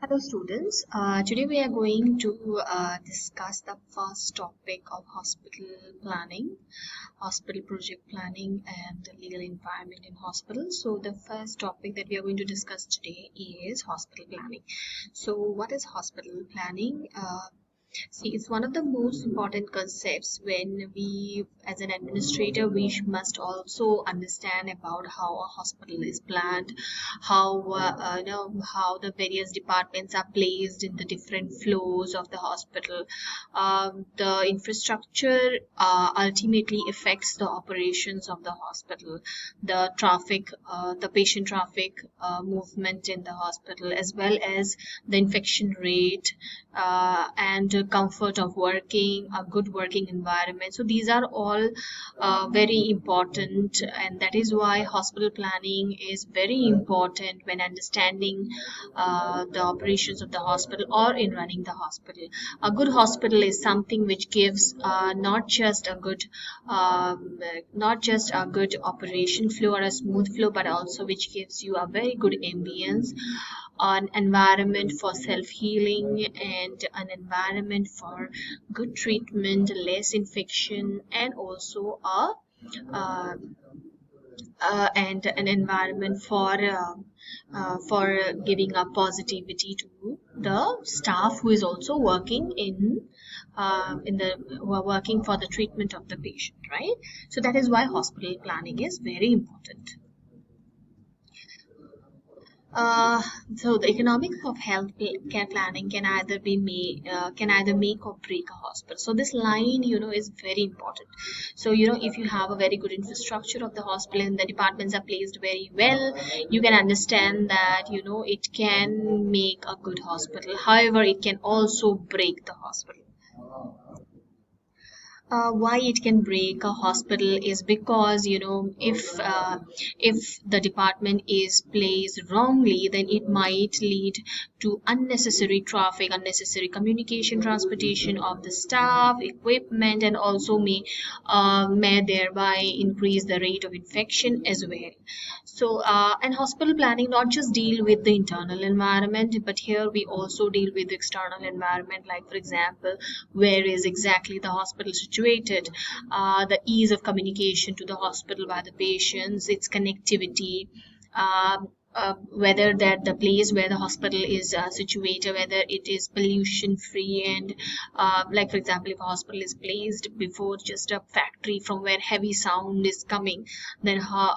Hello students, today we are going to discuss the first topic of hospital planning, hospital project planning and the legal environment in hospitals. So the first topic that we are going to discuss today is hospital planning. So what is hospital planning? See, it's one of the most important concepts when we, as an administrator, must also understand about how a hospital is planned, how the various departments are placed in the different floors of the hospital. The infrastructure ultimately affects the operations of the hospital, the traffic, the patient traffic movement in the hospital, as well as the infection rate and comfort of working, a good working environment. So these are all very important, and that is why hospital planning is very important when understanding the operations of the hospital or in running the hospital. A good hospital is something which gives not just a good operation flow or a smooth flow, but also which gives you a very good ambience, an environment for self-healing and an environment for good treatment, less infection, and also uh, and an environment for giving a positivity to the staff who is also working in the who are working for the treatment of the patient, right? So that is why hospital planning is very important. Uh, so the economics of health care planning can either make or break a hospital. So this line, is very important. So if you have a very good infrastructure of the hospital and the departments are placed very well, you can understand that it can make a good hospital. However, it can also break the hospital. Why it can break a hospital is because if the department is placed wrongly, then it might lead to unnecessary traffic, unnecessary communication, transportation of the staff, equipment, and also may thereby increase the rate of infection as well. So and hospital planning not just deal with the internal environment, but here we also deal with the external environment, like for example, where is exactly the hospital situated, the ease of communication to the hospital by the patients, its connectivity, whether that the place where the hospital is situated, whether it is pollution free, and like for example, if a hospital is placed before just a factory from where heavy sound is coming, then how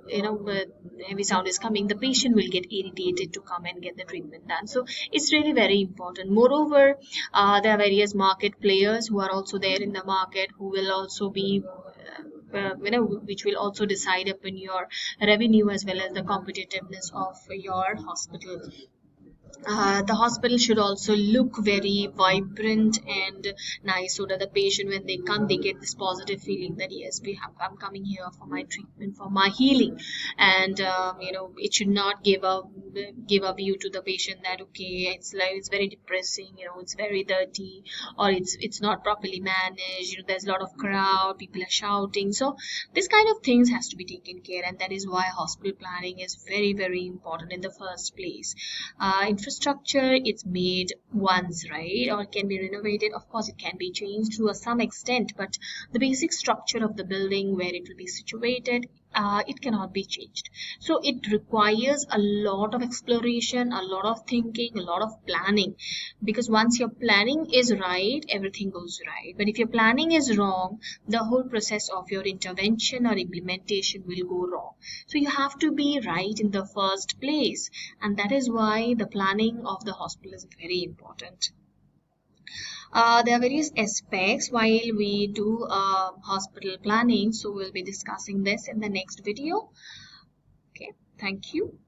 the heavy sound is coming, the patient will get irritated to come and get the treatment done. So it's really very important. Moreover, there are various market players who are also there in the market, who will also be which will also decide upon your revenue as well as the competitiveness of your hospital. The hospital should also look very vibrant and nice, so that the patient, when they come, they get this positive feeling that yes, I'm coming here for my treatment, for my healing. And it should not give a view to the patient that okay, it's very depressing, it's very dirty, or it's not properly managed, there's a lot of crowd, people are shouting. So this kind of things has to be taken care, and that is why hospital planning is very, very important in the first place. Infrastructure, it's made once, right, or it can be renovated. Of course, it can be changed to some extent, but the basic structure of the building where it will be situated, it cannot be changed. So it requires a lot of exploration, a lot of thinking, a lot of planning, because once your planning is right, everything goes right. But if your planning is wrong, the whole process of your intervention or implementation will go wrong. So you have to be right in the first place, and that is why the planning of the hospital is very important. There are various aspects while we do hospital planning, so we'll be discussing this in the next video. Okay, thank you.